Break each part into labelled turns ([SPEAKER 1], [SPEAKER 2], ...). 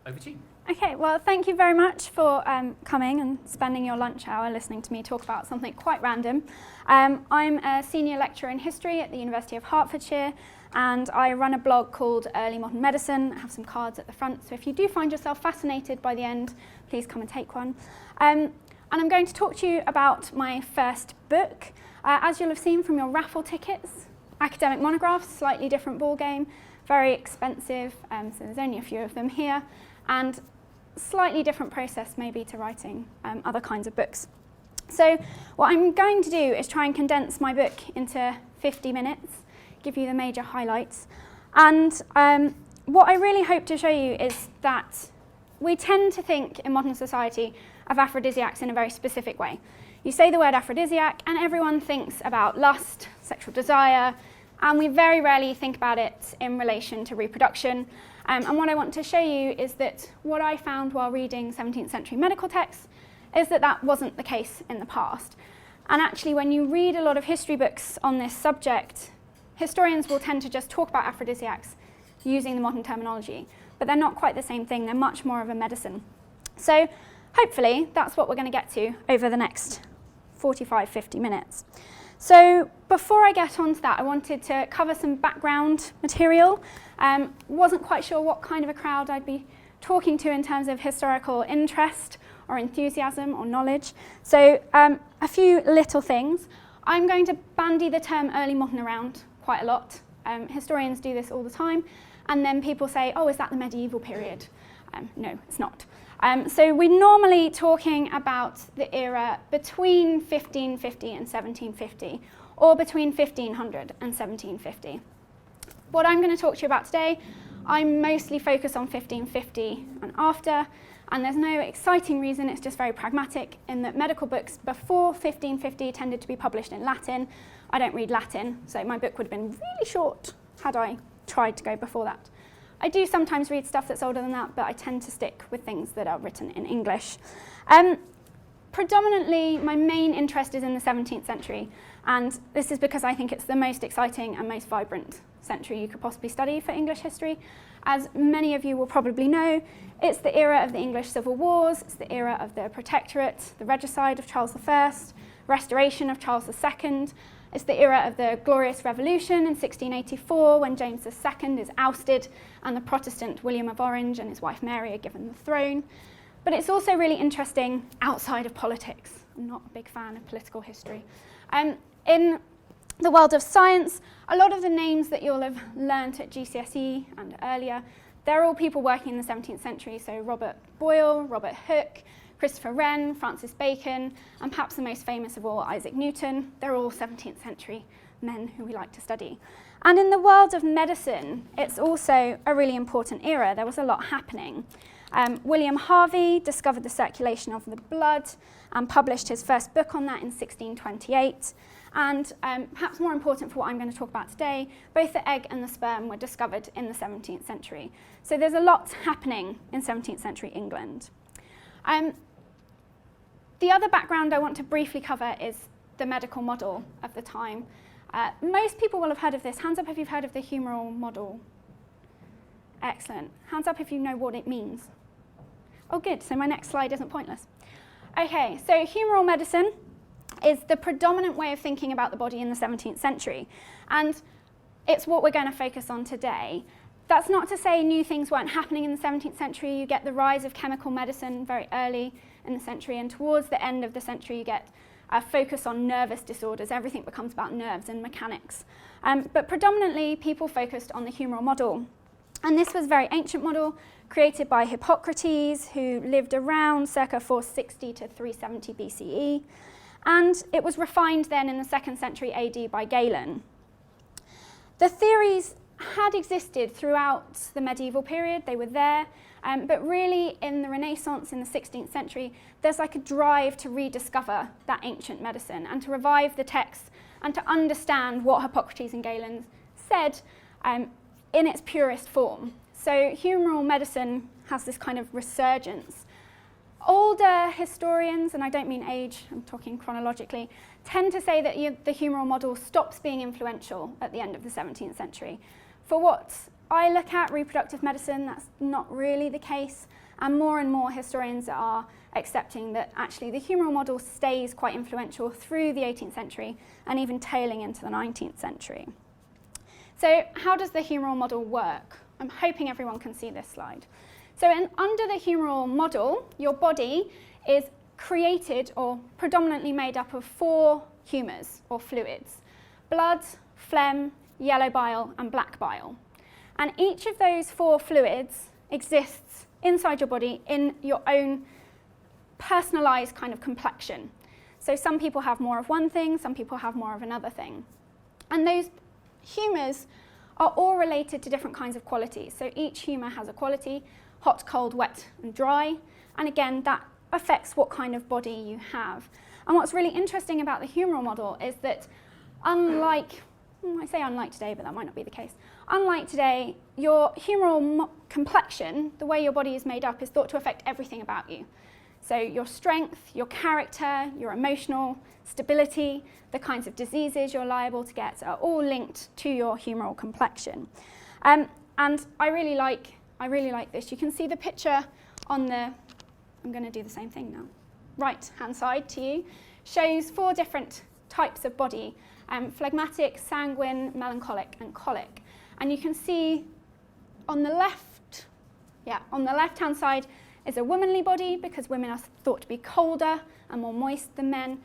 [SPEAKER 1] over to you.
[SPEAKER 2] Okay, well, thank you very much for coming and spending your lunch hour listening to me talk about something quite random. I'm a senior lecturer in history at the University of Hertfordshire, and I run a blog called Early Modern Medicine. I have some cards at the front, so if you do find yourself fascinated by the end, please come and take one. And I'm going to talk to you about my first book. As you'll have seen from your raffle tickets, academic monographs, slightly different ballgame, very expensive, so there's only a few of them here, and slightly different process maybe to writing other kinds of books. So what I'm going to do is try and condense my book into 50 minutes, give you the major highlights. And what I really hope to show you is that we tend to think in modern society of aphrodisiacs in a very specific way. You say the word aphrodisiac and everyone thinks about lust, sexual desire, and we very rarely think about it in relation to reproduction. And what I want to show you is that what I found while reading 17th century medical texts is that that wasn't the case in the past. And actually, when you read a lot of history books on this subject, historians will tend to just talk about aphrodisiacs using the modern terminology, but they're not quite the same thing. They're much more of a medicine. So hopefully, that's what we're going to get to over the next 45, 50 minutes. So before I get on to that, I wanted to cover some background material. Wasn't quite sure what kind of a crowd I'd be talking to in terms of historical interest or enthusiasm or knowledge. So a few little things. I'm going to bandy the term early modern around quite a lot. Historians do this all the time. And then people say, oh, is that the medieval period? No, it's not. So we're normally talking about the era between 1550 and 1750, or between 1500 and 1750. What I'm going to talk to you about today, I'm mostly focused on 1550 and after, and there's no exciting reason, it's just very pragmatic in that medical books before 1550 tended to be published in Latin. I don't read Latin, so my book would have been really short had I tried to go before that. I do sometimes read stuff that's older than that, but I tend to stick with things that are written in English. Predominantly, my main interest is in the 17th century, and this is because I think it's the most exciting and most vibrant century you could possibly study for English history. As many of you will probably know, it's the era of the English Civil Wars, it's the era of the Protectorate, the regicide of Charles I, restoration of Charles II. It's the era of the Glorious Revolution in 1684 when James II is ousted and the Protestant William of Orange and his wife Mary are given the throne. But it's also really interesting outside of politics. I'm not a big fan of political history. In the world of science, a lot of the names that you'll have learnt at GCSE and earlier, they're all people working in the 17th century. So Robert Boyle, Robert Hooke, Christopher Wren, Francis Bacon, and perhaps the most famous of all, Isaac Newton. They're all 17th century men who we like to study. And in the world of medicine, it's also a really important era. There was a lot happening. William Harvey discovered the circulation of the blood and published his first book on that in 1628. And perhaps more important for what I'm going to talk about today, both the egg and the sperm were discovered in the 17th century. So there's a lot happening in 17th century England. The other background I want to briefly cover is the medical model of the time. Most people will have heard of this. Hands up if you've heard of the Humoral Model. Excellent. Hands up if you know what it means. Oh, good. So my next slide isn't pointless. Okay, so humoral medicine is the predominant way of thinking about the body in the 17th century. And it's what we're going to focus on today. That's not to say new things weren't happening in the 17th century. You get the rise of chemical medicine very early in the century, and towards the end of the century you get a focus on nervous disorders. Everything becomes about nerves and mechanics. But predominantly people focused on the humoral model. And this was a very ancient model created by Hippocrates, who lived around circa 460 to 370 BCE. And it was refined then in the 2nd century AD by Galen. The theories had existed throughout the medieval period. They were there. But really, in the Renaissance, in the 16th century, there's like a drive to rediscover that ancient medicine and to revive the texts and to understand what Hippocrates and Galen said in its purest form. So humoral medicine has this kind of resurgence. Older historians, and I don't mean age, I'm talking chronologically, tend to say that the humoral model stops being influential at the end of the 17th century for what I look at reproductive medicine, that's not really the case, and more historians are accepting that actually the humoral model stays quite influential through the 18th century and even tailing into the 19th century. So how does the humoral model work? I'm hoping everyone can see this slide. So under the humoral model, your body is created or predominantly made up of 4 humours or fluids: blood, phlegm, yellow bile and black bile. And each of those 4 fluids exists inside your body in your own personalised kind of complexion. So some people have more of one thing, some people have more of another thing. And those humours are all related to different kinds of qualities. So each humour has a quality: hot, cold, wet and dry. And again, that affects what kind of body you have. And what's really interesting about the humoral model is that unlike, I say unlike today, but that might not be the case. Unlike today, your humoral complexion, the way your body is made up, is thought to affect everything about you. So your strength, your character, your emotional stability, the kinds of diseases you're liable to get are all linked to your humoral complexion. And I really like this. You can see the picture on the, I'm going to do the same thing now, right-hand side to you, shows 4 different types of body: phlegmatic, sanguine, melancholic and colic. And you can see on the left-hand side is a womanly body, because women are thought to be colder and more moist than men.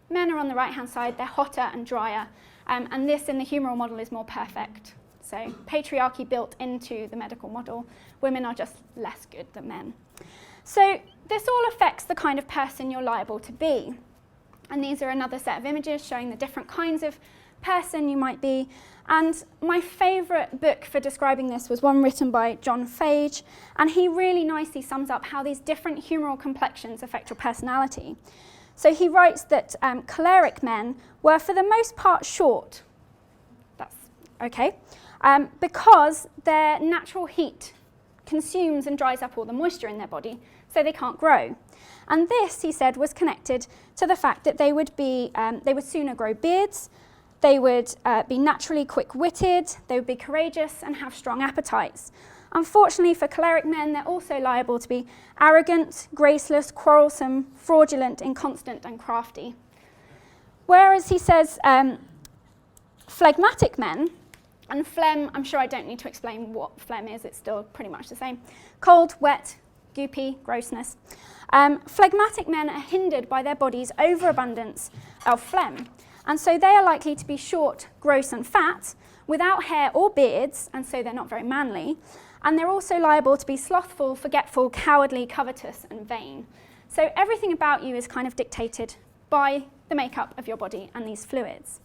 [SPEAKER 2] Men are on the right-hand side, they're hotter and drier. And this in the humoral model is more perfect. So patriarchy built into the medical model. Women are just less good than men. So this all affects the kind of person you're liable to be. And these are another set of images showing the different kinds of person you might be. And my favourite book for describing this was one written by John Fage, and he really nicely sums up how these different humoral complexions affect your personality. So he writes that choleric men were for the most part short. That's okay. Because their natural heat consumes and dries up all the moisture in their body, so they can't grow. And this, he said, was connected to the fact that they would sooner grow beards, they would be naturally quick-witted, they would be courageous and have strong appetites. Unfortunately for choleric men, they're also liable to be arrogant, graceless, quarrelsome, fraudulent, inconstant and crafty. Whereas he says phlegmatic men, and phlegm, I'm sure I don't need to explain what phlegm is, it's still pretty much the same. Cold, wet, goopy, grossness. Phlegmatic men are hindered by their body's overabundance of phlegm. And so they are likely to be short, gross and fat, without hair or beards, and so they're not very manly. And they're also liable to be slothful, forgetful, cowardly, covetous and vain. So everything about you is kind of dictated by the makeup of your body and these fluids.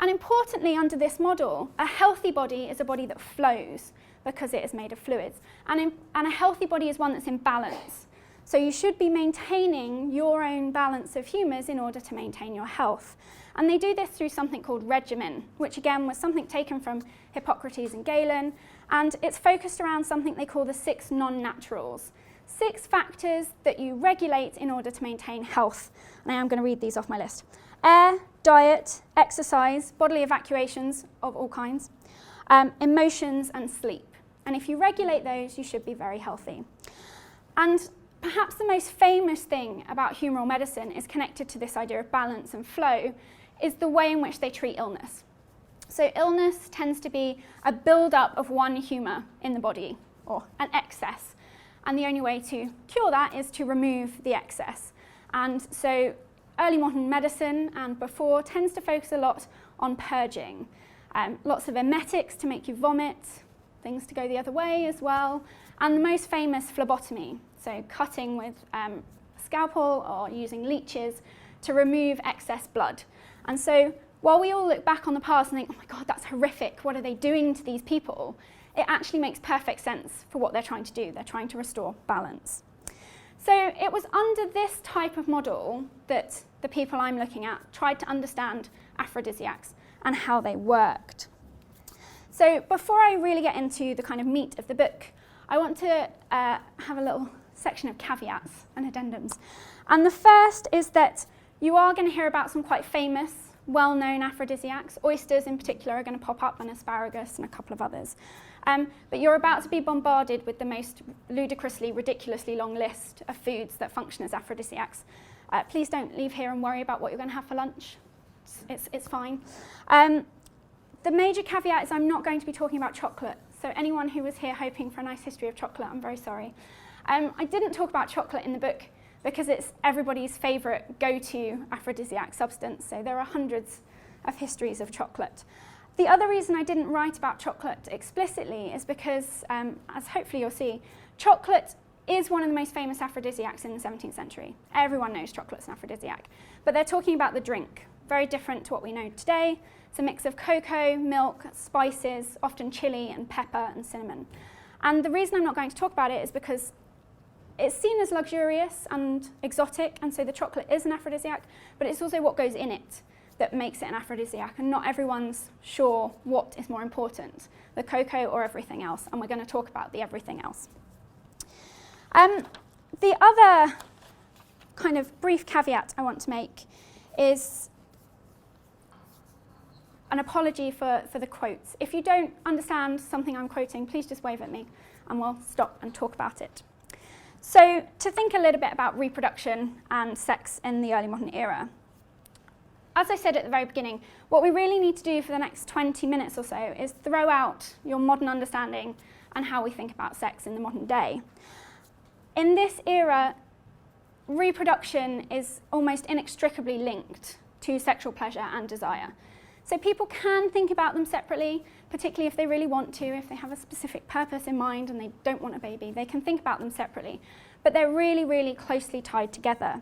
[SPEAKER 2] And importantly, under this model, a healthy body is a body that flows because it is made of fluids. And a healthy body is one that's in balance. So you should be maintaining your own balance of humours in order to maintain your health. And they do this through something called regimen, which again was something taken from Hippocrates and Galen. And it's focused around something they call the 6 non-naturals. 6 factors that you regulate in order to maintain health. And I am going to read these off my list. Air, diet, exercise, bodily evacuations of all kinds, emotions and sleep. And if you regulate those, you should be very healthy. And perhaps the most famous thing about humoral medicine is connected to this idea of balance and flow, is the way in which they treat illness. So illness tends to be a build-up of one humour in the body, or an excess. And the only way to cure that is to remove the excess. And so early modern medicine and before tends to focus a lot on purging. Lots of emetics to make you vomit, things to go the other way as well. And the most famous, phlebotomy, so cutting with a scalpel or using leeches to remove excess blood. And so while we all look back on the past and think, oh my God, that's horrific, what are they doing to these people? It actually makes perfect sense for what they're trying to do. They're trying to restore balance. So it was under this type of model that the people I'm looking at tried to understand aphrodisiacs and how they worked. So before I really get into the kind of meat of the book, I want to have a little section of caveats and addendums. And the first is that you are going to hear about some quite famous, well-known aphrodisiacs. Oysters in particular are going to pop up, and asparagus and a couple of others. But you're about to be bombarded with the most ludicrously, ridiculously long list of foods that function as aphrodisiacs. Please don't leave here and worry about what you're going to have for lunch. It's fine. The major caveat is I'm not going to be talking about chocolate. So anyone who was here hoping for a nice history of chocolate, I'm very sorry. I didn't talk about chocolate in the book because it's everybody's favourite go-to aphrodisiac substance. So there are hundreds of histories of chocolate. The other reason I didn't write about chocolate explicitly is because, as hopefully you'll see, chocolate is one of the most famous aphrodisiacs in the 17th century. Everyone knows chocolate's an aphrodisiac. But they're talking about the drink, very different to what we know today. It's a mix of cocoa, milk, spices, often chili and pepper and cinnamon. And the reason I'm not going to talk about it is because it's seen as luxurious and exotic, and so the chocolate is an aphrodisiac, but it's also what goes in it that makes it an aphrodisiac, and not everyone's sure what is more important, the cocoa or everything else, and we're going to talk about the everything else. The other kind of brief caveat I want to make is an apology for the quotes. If you don't understand something I'm quoting, please just wave at me and we'll stop and talk about it. So to think a little bit about reproduction and sex in the early modern era. As I said at the very beginning, what we really need to do for the next 20 minutes or so is throw out your modern understanding and how we think about sex in the modern day. In this era, reproduction is almost inextricably linked to sexual pleasure and desire. So people can think about them separately, particularly if they really want to, if they have a specific purpose in mind and they don't want a baby, they can think about them separately. But they're really, really closely tied together.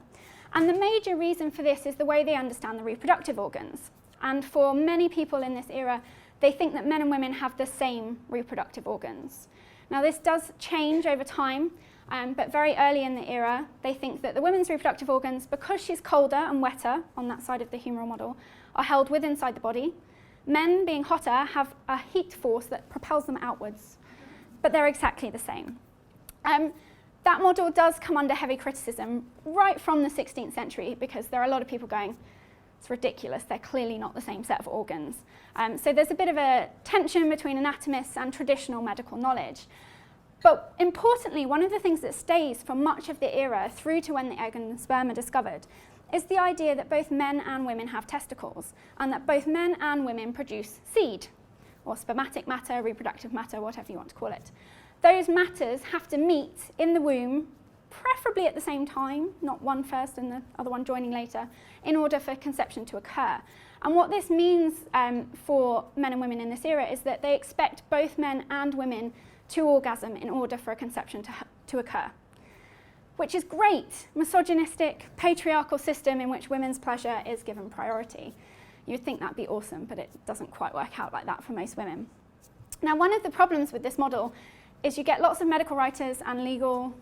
[SPEAKER 2] And the major reason for this is the way they understand the reproductive organs. And for many people in this era, they think that men and women have the same reproductive organs. Now this does change over time, but very early in the era, they think that the women's reproductive organs, because she's colder and wetter on that side of the humoral model, are held within inside the body. Men, being hotter, have a heat force that propels them outwards, but they're exactly the same. That model does come under heavy criticism right from the 16th century because there are a lot of people going, it's ridiculous, they're clearly not the same set of organs. So there's a bit of a tension between anatomists and traditional medical knowledge. But importantly, one of the things that stays for much of the era through to when the egg and the sperm are discovered is the idea that both men and women have testicles and that both men and women produce seed, or spermatic matter, reproductive matter, whatever you want to call it. Those matters have to meet in the womb, preferably at the same time, not one first and the other one joining later, in order for conception to occur. And what this means for men and women in this era is that they expect both men and women to orgasm in order for a conception to occur, which is great. Misogynistic, patriarchal system in which women's pleasure is given priority. You'd think that'd be awesome, but it doesn't quite work out like that for most women. Now, one of the problems with this model is you get lots of medical writers and legal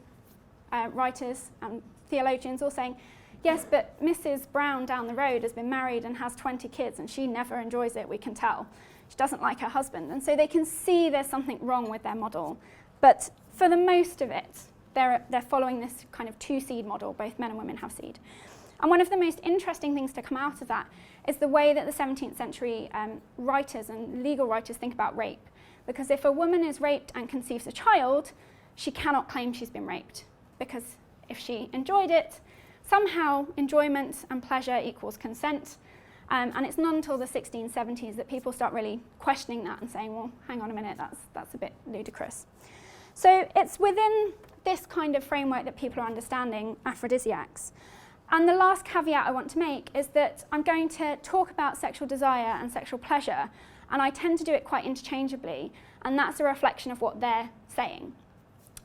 [SPEAKER 2] writers and theologians all saying, yes, but Mrs. Brown down the road has been married and has 20 kids and she never enjoys it, we can tell. She doesn't like her husband. And so they can see there's something wrong with their model. But for the most of it, they're following this kind of two-seed model. Both men and women have seed. And one of the most interesting things to come out of that is the way that the 17th century writers and legal writers think about rape. Because if a woman is raped and conceives a child, she cannot claim she's been raped. Because if she enjoyed it, somehow enjoyment and pleasure equals consent. And it's not until the 1670s that people start really questioning that and saying, well, hang on a minute, that's a bit ludicrous. So it's within this kind of framework that people are understanding aphrodisiacs. And the last caveat I want to make is that I'm going to talk about sexual desire and sexual pleasure, and I tend to do it quite interchangeably, and that's a reflection of what they're saying.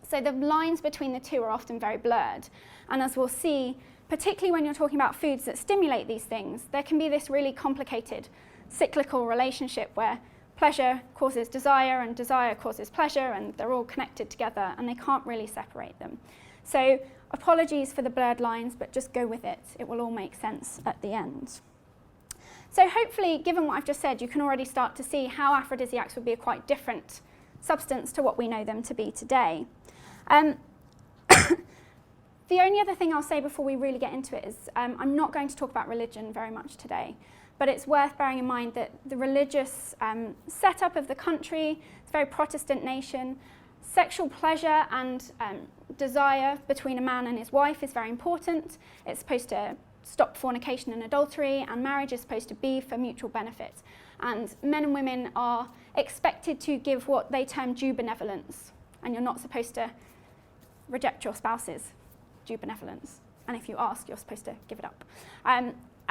[SPEAKER 2] So the lines between the two are often very blurred, and as we'll see, particularly when you're talking about foods that stimulate these things, there can be this really complicated cyclical relationship where pleasure causes desire and desire causes pleasure, and they're all connected together and they can't really separate them. So apologies for the blurred lines, but just go with it. It will all make sense at the end. So hopefully, given what I've just said, you can already start to see how aphrodisiacs would be a quite different substance to what we know them to be today. The only other thing I'll say before we really get into it is I'm not going to talk about religion very much today, but it's worth bearing in mind that the religious setup of the country, it's a very Protestant nation. Sexual pleasure and desire between a man and his wife is very important. It's supposed to stop fornication and adultery, and marriage is supposed to be for mutual benefit. And men and women are expected to give what they term due benevolence, and you're not supposed to reject your spouse's due benevolence. And if you ask, you're supposed to give it up.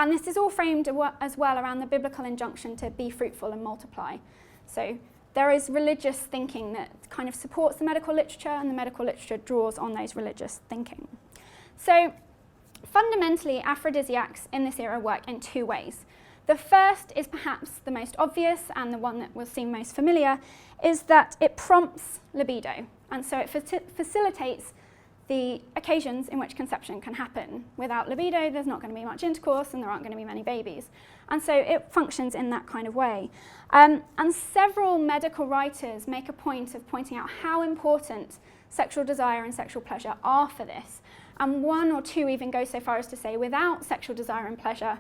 [SPEAKER 2] And this is all framed as well around the biblical injunction to be fruitful and multiply. So there is religious thinking that kind of supports the medical literature, and the medical literature draws on those religious thinking. So fundamentally, aphrodisiacs in this era work in two ways. The first is perhaps the most obvious, and the one that will seem most familiar, is that it prompts libido. And so it facilitates the occasions in which conception can happen. Without libido, there's not going to be much intercourse, and there aren't going to be many babies. And so it functions in that kind of way. And several medical writers make a point of pointing out how important sexual desire and sexual pleasure are for this. And one or two even go so far as to say without sexual desire and pleasure,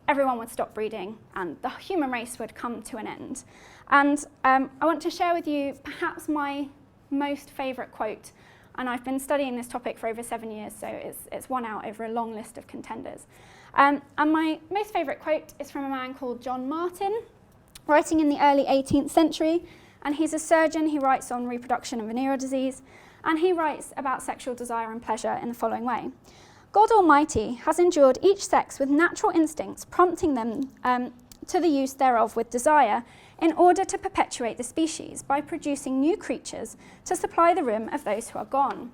[SPEAKER 2] everyone would stop breeding and the human race would come to an end. And I want to share with you perhaps my most favourite quote. And I've been studying this topic for over 7 years, so it's one out over a long list of contenders. And my most favourite quote is from a man called John Martin, writing in the early 18th century. And he's a surgeon. He writes on reproduction and venereal disease. And he writes about sexual desire and pleasure in the following way. God Almighty has endued each sex with natural instincts, prompting them to the use thereof with desire, in order to perpetuate the species by producing new creatures to supply the room of those who are gone.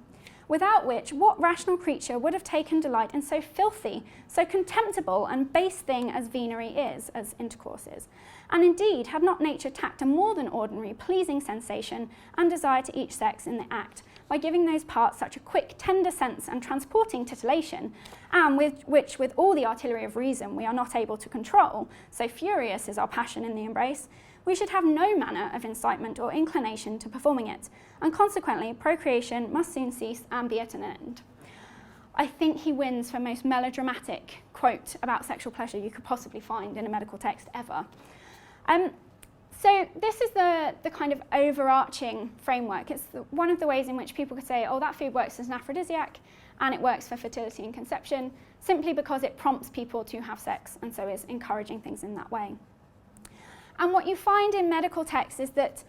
[SPEAKER 2] Without which, what rational creature would have taken delight in so filthy, so contemptible and base thing as venery is, as intercourse is? And indeed, had not nature tacked a more than ordinary pleasing sensation and desire to each sex in the act, by giving those parts such a quick, tender sense and transporting titillation, and which with all the artillery of reason we are not able to control, so furious is our passion in the embrace, we should have no manner of incitement or inclination to performing it, and consequently procreation must soon cease and be at an end. I think he wins for most melodramatic quote about sexual pleasure you could possibly find in a medical text ever. So this is the kind of overarching framework. It's one of the ways in which people could say, oh, that food works as an aphrodisiac and it works for fertility and conception, simply because it prompts people to have sex and so is encouraging things in that way. And what you find in medical texts is that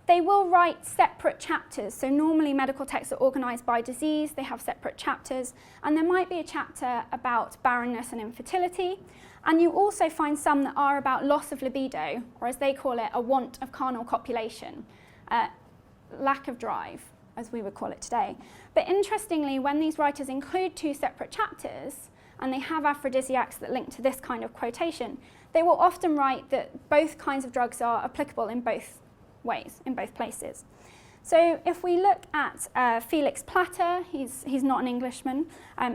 [SPEAKER 2] they will write separate chapters. So normally medical texts are organised by disease, they have separate chapters, and there might be a chapter about barrenness and infertility. And you also find some that are about loss of libido, or as they call it, a want of carnal copulation, lack of drive, as we would call it today. But interestingly, when these writers include two separate chapters, and they have aphrodisiacs that link to this kind of quotation, they will often write that both kinds of drugs are applicable in both ways, in both places. So if we look at Felix Platters, he's not an Englishman.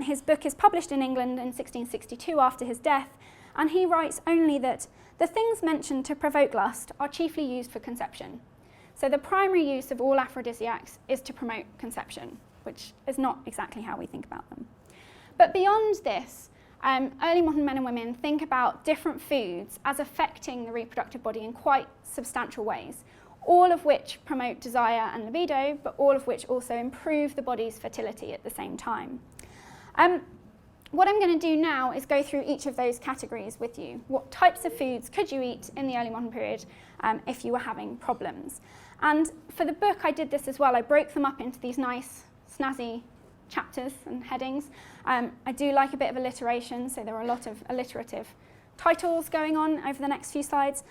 [SPEAKER 2] His book is published in England in 1662 after his death, and he writes only that the things mentioned to provoke lust are chiefly used for conception. So the primary use of all aphrodisiacs is to promote conception, which is not exactly how we think about them. But beyond this, early modern men and women think about different foods as affecting the reproductive body in quite substantial ways, all of which promote desire and libido, but all of which also improve the body's fertility at the same time. What I'm going to do now is go through each of those categories with you. What types of foods could you eat in the early modern period if you were having problems? And for the book, I did this as well. I broke them up into these nice, snazzy chapters and headings. I do like a bit of alliteration, so there are a lot of alliterative titles going on over the next few slides.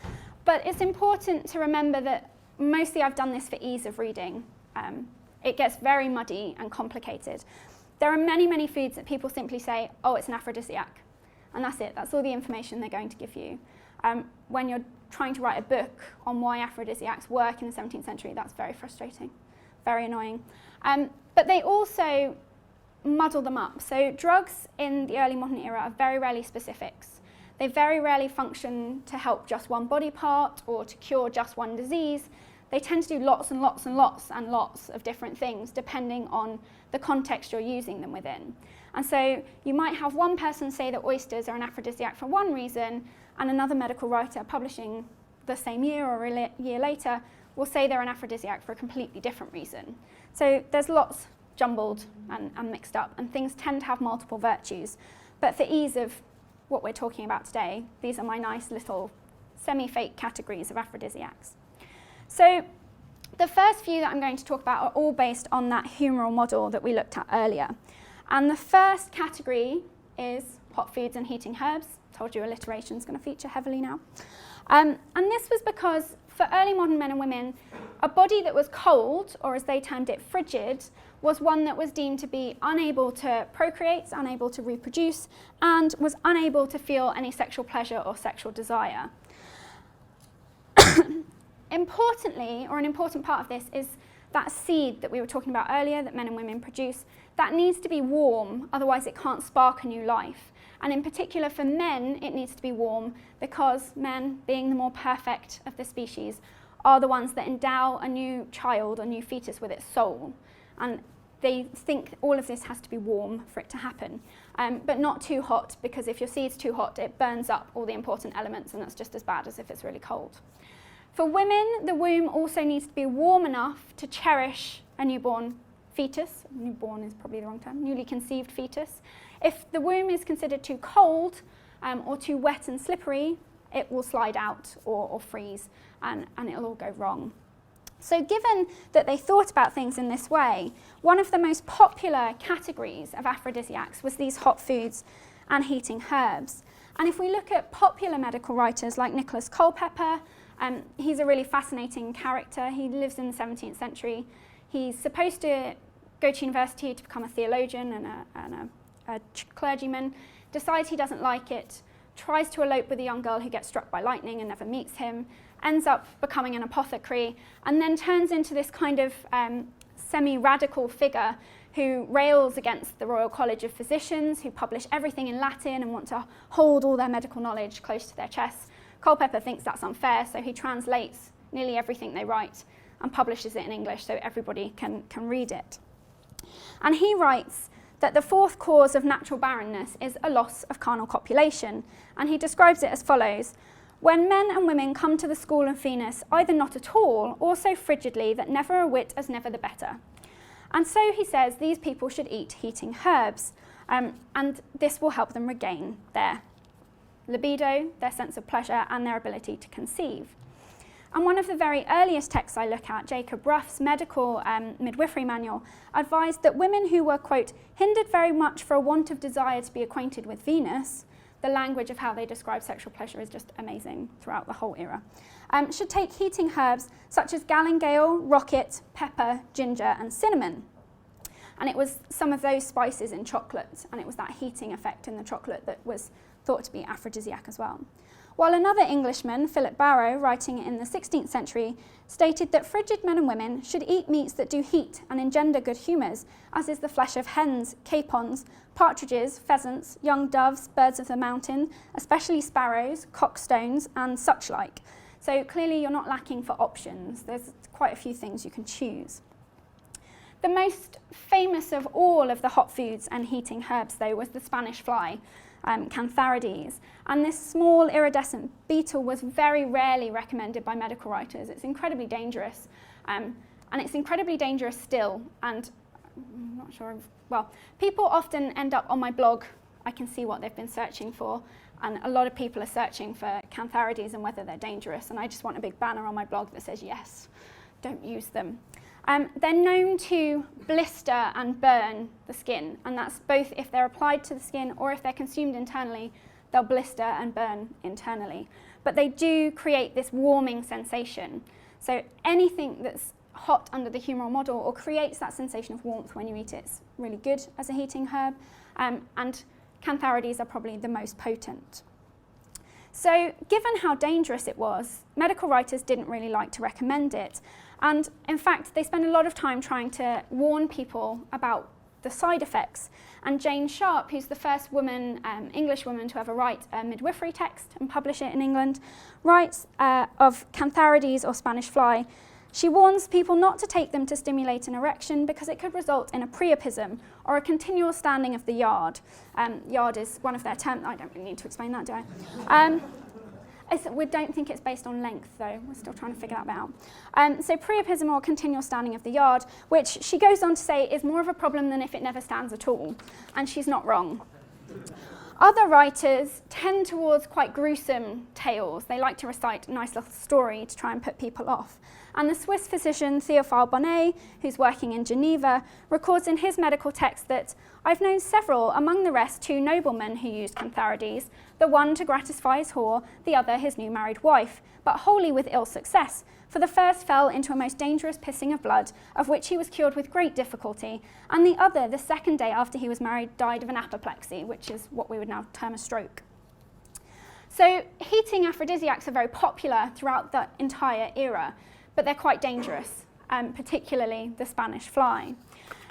[SPEAKER 2] But it's important to remember that mostly I've done this for ease of reading. It gets very muddy and complicated. There are many, many foods that people simply say, oh, it's an aphrodisiac. And that's it. That's all the information they're going to give you. When you're trying to write a book on why aphrodisiacs work in the 17th century, that's very frustrating, very annoying. But they also muddle them up. So drugs in the early modern era are very rarely specifics. They very rarely function to help just one body part or to cure just one disease. they tend to do lots and lots and lots and lots of different things depending on the context you're using them within. And so you might have one person say that oysters are an aphrodisiac for one reason, and another medical writer publishing the same year or a year later will say they're an aphrodisiac for a completely different reason. So there's lots jumbled and mixed up, and things tend to have multiple virtues. But for ease of what we're talking about today, these are my nice little semi-fake categories of aphrodisiacs. So the first few that I'm going to talk about are all based on that humoral model that we looked at earlier. And the first category is hot foods and heating herbs. Told you alliteration is going to feature heavily now. And this was because for early modern men and women, a body that was cold, or as they termed it, frigid, was one that was deemed to be unable to procreate, unable to reproduce, and was unable to feel any sexual pleasure or sexual desire. Importantly, or an important part of this, is that seed that we were talking about earlier that men and women produce, that needs to be warm, otherwise it can't spark a new life. And in particular for men, it needs to be warm because men, being the more perfect of the species, are the ones that endow a new child, a new fetus with its soul. And they think all of this has to be warm for it to happen, but not too hot, because if your seed's too hot, it burns up all the important elements, and that's just as bad as if it's really cold. For women, the womb also needs to be warm enough to cherish a newborn fetus. Newborn is probably the wrong term, newly conceived fetus. If the womb is considered too cold or too wet and slippery, it will slide out or freeze, and it'll all go wrong. So given that they thought about things in this way, one of the most popular categories of aphrodisiacs was these hot foods and heating herbs. And if we look at popular medical writers like Nicholas Culpeper, he's a really fascinating character. He lives in the 17th century. He's supposed to go to university to become a theologian and a clergyman, decides he doesn't like it, tries to elope with a young girl who gets struck by lightning and never meets him, ends up becoming an apothecary, and then turns into this kind of semi-radical figure who rails against the Royal College of Physicians, who publish everything in Latin and want to hold all their medical knowledge close to their chests. Culpeper thinks that's unfair, so he translates nearly everything they write and publishes it in English so everybody can read it. And he writes that the fourth cause of natural barrenness is a loss of carnal copulation, and he describes it as follows: when men and women come to the school of Venus, either not at all, or so frigidly that never a whit as never the better. And so he says these people should eat heating herbs, and this will help them regain their libido, their sense of pleasure, and their ability to conceive. And one of the very earliest texts I look at, Jacob Ruff's medical midwifery manual, advised that women who were, quote, hindered very much for a want of desire to be acquainted with Venus, the language of how they describe sexual pleasure is just amazing throughout the whole era, should take heating herbs such as galingale, rocket, pepper, ginger, and cinnamon. And it was some of those spices in chocolate, and it was that heating effect in the chocolate that was thought to be aphrodisiac as well. While another Englishman, Philip Barrow, writing in the 16th century, stated that frigid men and women should eat meats that do heat and engender good humours, as is the flesh of hens, capons, partridges, pheasants, young doves, birds of the mountain, especially sparrows, cockstones, and such like. So clearly you're not lacking for options. There's quite a few things you can choose. The most famous of all of the hot foods and heating herbs, though, was the Spanish fly, Cantharides. And this small iridescent beetle was very rarely recommended by medical writers. It's incredibly dangerous, and it's incredibly dangerous still. And I'm not sure, well, people often end up on my blog. I can see what they've been searching for, and a lot of people are searching for Cantharides and whether they're dangerous, and I just want a big banner on my blog that says, yes, don't use them. They're known to blister and burn the skin, and that's both if they're applied to the skin or if they're consumed internally, they'll blister and burn internally. But they do create this warming sensation. So anything that's hot under the humoral model or creates that sensation of warmth when you eat it is really good as a heating herb, and Cantharides are probably the most potent. So given how dangerous it was, medical writers didn't really like to recommend it. And in fact, they spend a lot of time trying to warn people about the side effects. And Jane Sharp, who's the first woman, English woman to ever write a midwifery text and publish it in England, writes of Cantharides or Spanish fly, She warns people not to take them to stimulate an erection because it could result in a priapism, or a continual standing of the yard. Yard is one of their terms. I don't really need to explain that, do I? We don't think it's based on length, though. We're still trying to figure that out. So priapism, or continual standing of the yard, which she goes on to say is more of a problem than if it never stands at all. And she's not wrong. Other writers tend towards quite gruesome tales. They like to recite a nice little story to try and put people off. And the Swiss physician Théophile Bonnet, who's working in Geneva, records in his medical text that I've known several, among the rest 2 noblemen who used cantharides, the one to gratify his whore, the other his new married wife, but wholly with ill success, for the first fell into a most dangerous pissing of blood, of which he was cured with great difficulty, and the other, the second day after he was married, died of an apoplexy, which is what we would now term a stroke. So heating aphrodisiacs are very popular throughout the entire era, but they're quite dangerous, particularly the Spanish fly.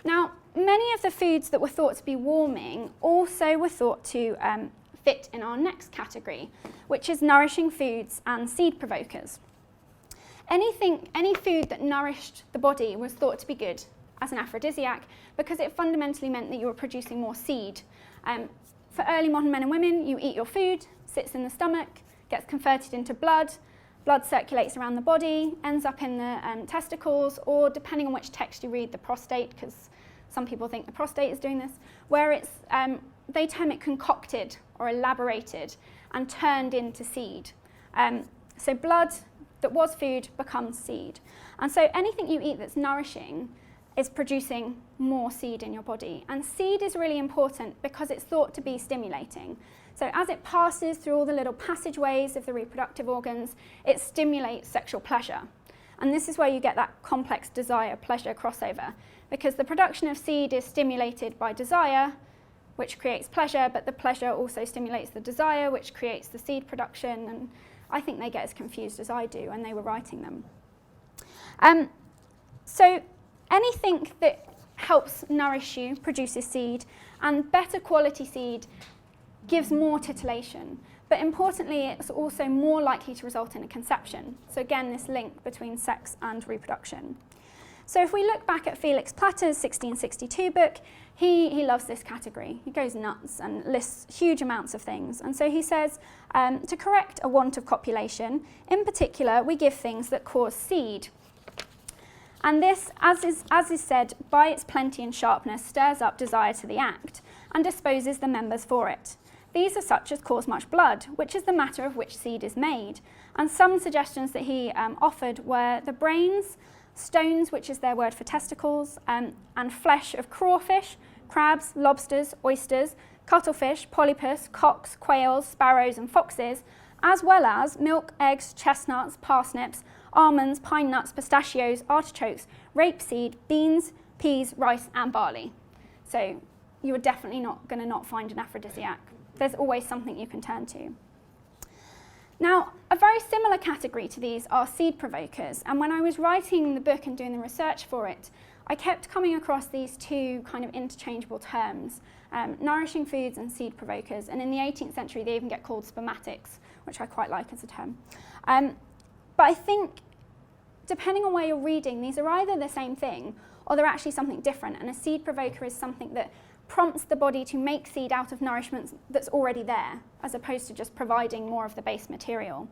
[SPEAKER 2] Now, many of the foods that were thought to be warming also were thought to fit in our next category, which is nourishing foods and seed provokers. Any food that nourished the body was thought to be good as an aphrodisiac because it fundamentally meant that you were producing more seed. For early modern men and women, you eat your food, sits in the stomach, gets converted into blood, blood circulates around the body, ends up in the testicles, or depending on which text you read, the prostate, because some people think the prostate is doing this, where it's, they term it concocted or elaborated and turned into seed. So blood that was food becomes seed. And so anything you eat that's nourishing is producing more seed in your body. And seed is really important because it's thought to be stimulating. So as it passes through all the little passageways of the reproductive organs, it stimulates sexual pleasure. And this is where you get that complex desire-pleasure crossover, because the production of seed is stimulated by desire, which creates pleasure, but the pleasure also stimulates the desire, which creates the seed production. And I think they get as confused as I do when they were writing them. So anything that helps nourish you produces seed, and better quality seed gives more titillation. But importantly, it's also more likely to result in a conception. So again, this link between sex and reproduction. So if we look back at Felix Platters' 1662 book, he loves this category. He goes nuts and lists huge amounts of things. And so he says, to correct a want of copulation, in particular, we give things that cause seed. And this, as is said, by its plenty and sharpness, stirs up desire to the act and disposes the members for it. These are such as cause much blood, which is the matter of which seed is made. And some suggestions that he offered were the brains, stones, which is their word for testicles, and flesh of crawfish, crabs, lobsters, oysters, cuttlefish, polypus, cocks, quails, sparrows and foxes, as well as milk, eggs, chestnuts, parsnips, almonds, pine nuts, pistachios, artichokes, rapeseed, beans, peas, rice and barley. So you are definitely not going to not find an aphrodisiac. There's always something you can turn to. Now, a very similar category to these are seed provokers, and when I was writing the book and doing the research for it, I kept coming across these two kind of interchangeable terms, nourishing foods and seed provokers, and in the 18th century they even get called spermatics, which I quite like as a term. But I think, depending on where you're reading, these are either the same thing or they're actually something different, and a seed provoker is something that prompts the body to make seed out of nourishment that's already there, as opposed to just providing more of the base material.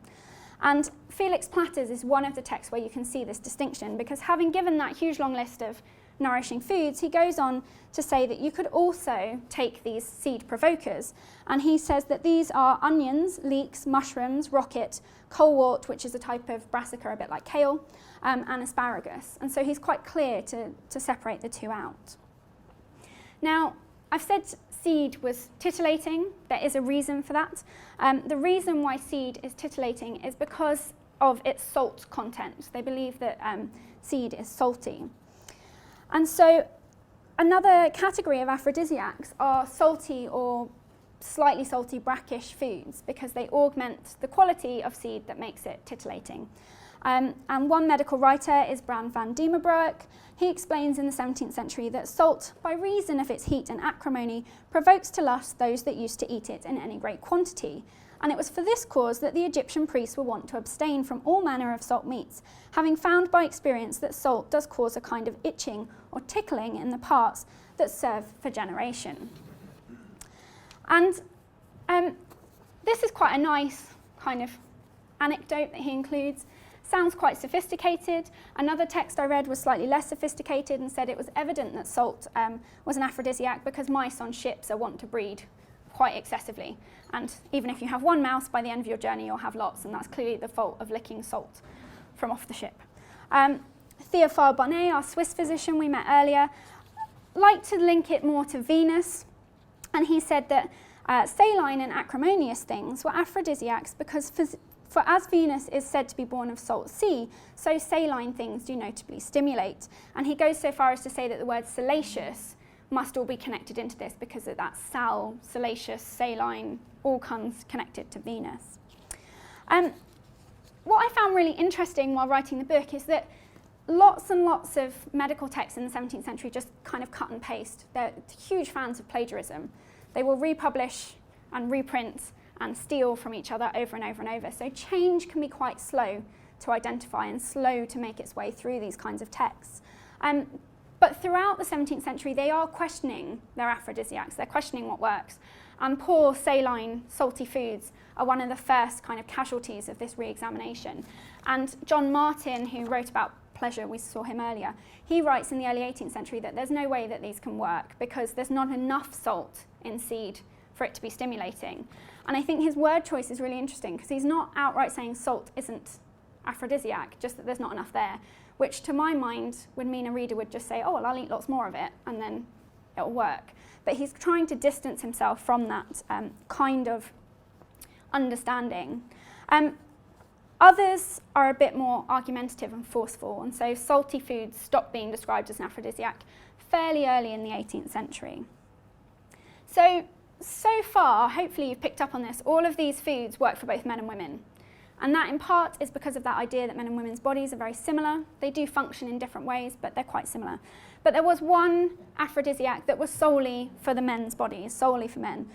[SPEAKER 2] And Felix Platters is one of the texts where you can see this distinction, because having given that huge long list of nourishing foods, he goes on to say that you could also take these seed provokers, and he says that these are onions, leeks, mushrooms, rocket, colewort, which is a type of brassica, a bit like kale, and asparagus. And so he's quite clear to separate the two out. Now, I've said seed was titillating. There is a reason for that. The reason why seed is titillating is because of its salt content. They believe that seed is salty. And so another category of aphrodisiacs are salty or slightly salty brackish foods, because they augment the quality of seed that makes it titillating. And one medical writer is Bram van Diemerbroek. He explains in the 17th century that salt, by reason of its heat and acrimony, provokes to lust those that used to eat it in any great quantity. and it was for this cause that the Egyptian priests were wont to abstain from all manner of salt meats, having found by experience that salt does cause a kind of itching or tickling in the parts that serve for generation. And this is quite a nice kind of anecdote that he includes. Sounds quite sophisticated. Another text I read was slightly less sophisticated and said it was evident that salt was an aphrodisiac because mice on ships are wont to breed quite excessively. And even if you have one mouse, by the end of your journey you'll have lots, and that's clearly the fault of licking salt from off the ship. Théophile Bonnet, our Swiss physician we met earlier, liked to link it more to Venus, and he said that saline and acrimonious things were aphrodisiacs because for as Venus is said to be born of salt sea, so saline things do notably stimulate. And he goes so far as to say that the word salacious must all be connected into this because of that sal, salacious, saline, all comes connected to Venus. What I found really interesting while writing the book is that lots and lots of medical texts in the 17th century just kind of cut and paste. They're huge fans of plagiarism. They will republish and reprint and steal from each other over and over and over. So change can be quite slow to identify and slow to make its way through these kinds of texts. But throughout the 17th century, they are questioning their aphrodisiacs. They're questioning what works. And poor, saline, salty foods are one of the first kind of casualties of this re-examination. And John Martin, who wrote about pleasure, we saw him earlier, he writes in the early 18th century that there's no way that these can work because there's not enough salt in seed for it to be stimulating. And I think his word choice is really interesting because he's not outright saying salt isn't aphrodisiac, just that there's not enough there, which to my mind would mean a reader would just say, oh, well, I'll eat lots more of it and then it'll work. But he's trying to distance himself from that kind of understanding. Others are a bit more argumentative and forceful, and so salty foods stopped being described as an aphrodisiac fairly early in the 18th century. So far, hopefully you've picked up on this, all of these foods work for both men and women. And that in part is because of that idea that men and women's bodies are very similar. They do function in different ways, but they're quite similar. But there was one aphrodisiac that was solely for the men's bodies, solely for men.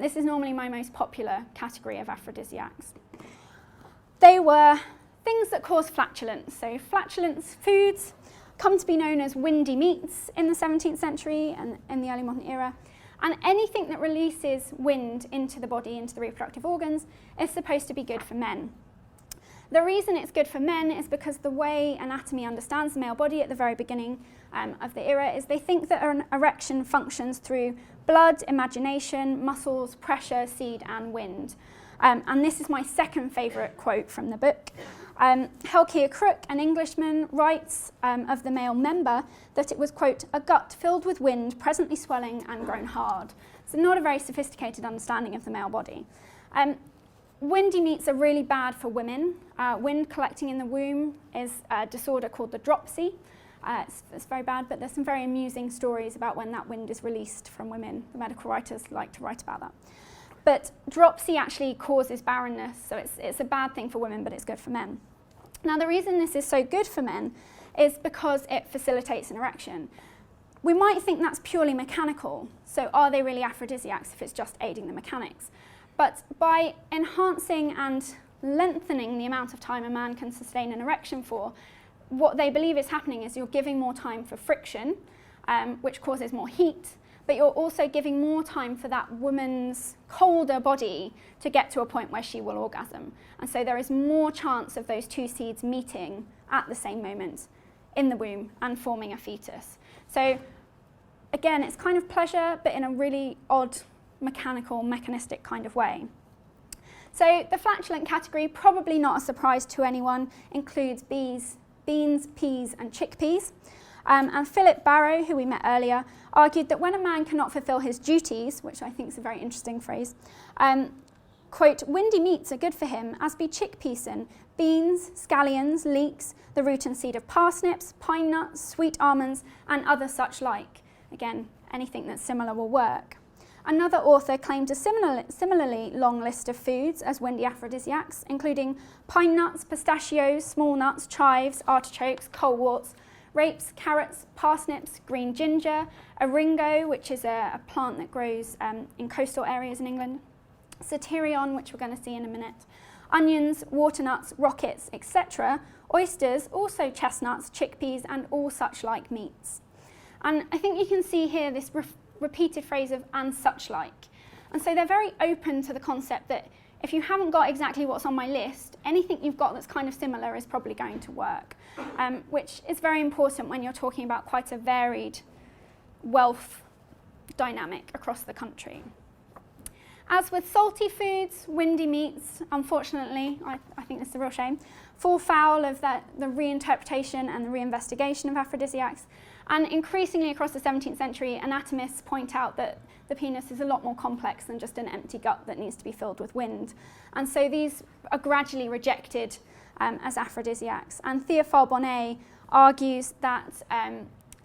[SPEAKER 2] This is normally my most popular category of aphrodisiacs. They were things that cause flatulence. So flatulence foods come to be known as windy meats in the 17th century and in the early modern era. And anything that releases wind into the body, into the reproductive organs, is supposed to be good for men. The reason it's good for men is because the way anatomy understands the male body at the very beginning of the era is they think that an erection functions through blood, imagination, muscles, pressure, seed, and wind. And this is my second favourite quote from the book. Helkiah Crook, an Englishman, writes of the male member that it was, quote, a gut filled with wind, presently swelling and grown hard. So not a very sophisticated understanding of the male body. Windy meats are really bad for women. Wind collecting in the womb is a disorder called the dropsy. It's very bad, but there's some very amusing stories about when that wind is released from women. The medical writers like to write about that. But dropsy actually causes barrenness, so it's a bad thing for women, but it's good for men. Now, the reason this is so good for men is because it facilitates an erection. We might think that's purely mechanical, so are they really aphrodisiacs if it's just aiding the mechanics? But by enhancing and lengthening the amount of time a man can sustain an erection for, what they believe is happening is you're giving more time for friction, which causes more heat, but you're also giving more time for that woman's colder body to get to a point where she will orgasm. And so there is more chance of those two seeds meeting at the same moment in the womb and forming a fetus. So again, it's kind of pleasure, but in a really odd, mechanical, mechanistic kind of way. So the flatulent category, probably not a surprise to anyone, includes beans, peas and chickpeas. And Philip Barrow, who we met earlier, argued that when a man cannot fulfil his duties, which I think is a very interesting phrase, quote, windy meats are good for him, as be chickpeas, beans, scallions, leeks, the root and seed of parsnips, pine nuts, sweet almonds, and other such like. Again, anything that's similar will work. Another author claimed a similarly long list of foods as windy aphrodisiacs, including pine nuts, pistachios, small nuts, chives, artichokes, coleworts, rapes, carrots, parsnips, green ginger, aringo, which is a plant that grows in coastal areas in England, Superion, which we're going to see in a minute, onions, water nuts, rockets, etc., oysters, also chestnuts, chickpeas, and all such like meats. And I think you can see here this repeated phrase of "and such like." And so they're very open to the concept that if you haven't got exactly what's on my list, anything you've got that's kind of similar is probably going to work, which is very important when you're talking about quite a varied wealth dynamic across the country. As with salty foods, windy meats, unfortunately, I think this is a real shame, fall foul of the reinterpretation and the reinvestigation of aphrodisiacs. And increasingly across the 17th century, anatomists point out that the penis is a lot more complex than just an empty gut that needs to be filled with wind. And so these are gradually rejected as aphrodisiacs. And Théophile Bonnet argues that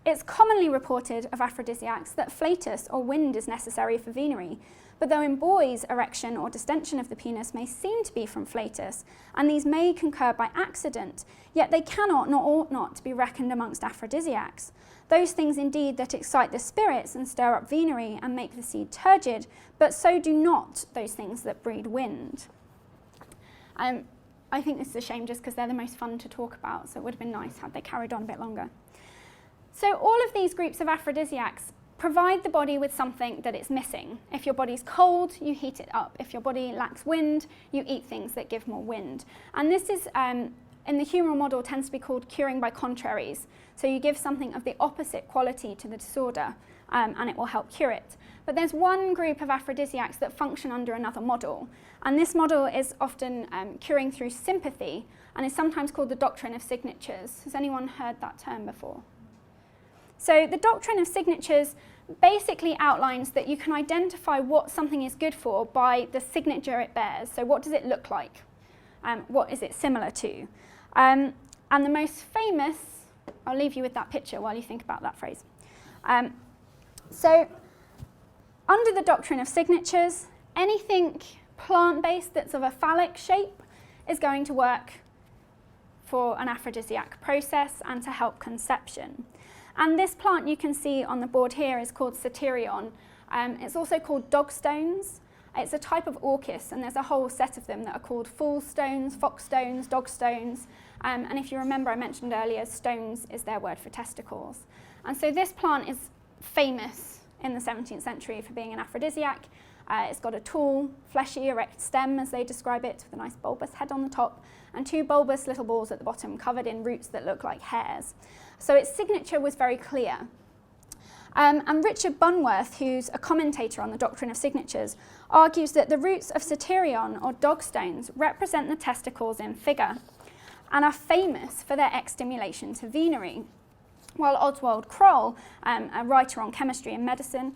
[SPEAKER 2] it's commonly reported of aphrodisiacs that flatus or wind is necessary for venery. But though in boys, erection or distension of the penis may seem to be from flatus, and these may concur by accident, yet they cannot nor ought not to be reckoned amongst aphrodisiacs. Those things indeed that excite the spirits and stir up venery and make the seed turgid, but so do not those things that breed wind. I think this is a shame just because they're the most fun to talk about, so it would have been nice had they carried on a bit longer. So all of these groups of aphrodisiacs provide the body with something that it's missing. If your body's cold, you heat it up. If your body lacks wind, you eat things that give more wind. And this is, in the humoral model, tends to be called curing by contraries. So you give something of the opposite quality to the disorder, and it will help cure it. But there's one group of aphrodisiacs that function under another model. And this model is often curing through sympathy, and is sometimes called the doctrine of signatures. Has anyone heard that term before? So the doctrine of signatures basically outlines that you can identify what something is good for by the signature it bears. So what does it look like? What is it similar to? And the most famous, I'll leave you with that picture while you think about that phrase. So under the doctrine of signatures, anything plant-based that's of a phallic shape is going to work for an aphrodisiac process and to help conception. And this plant you can see on the board here is called Superion. It's also called dogstones. It's a type of orchis, and there's a whole set of them that are called fool stones, fox stones, dog stones. And if you remember, I mentioned earlier, stones is their word for testicles. And so this plant is famous in the 17th century for being an aphrodisiac. It's got a tall, fleshy, erect stem, as they describe it, with a nice bulbous head on the top, and two bulbous little balls at the bottom, covered in roots that look like hairs. So its signature was very clear. And Richard Bunworth, who's a commentator on the doctrine of signatures, argues that the roots of Superion, or dogstones, represent the testicles in figure and are famous for their exstimulation to venery. While Oswald Kroll, a writer on chemistry and medicine,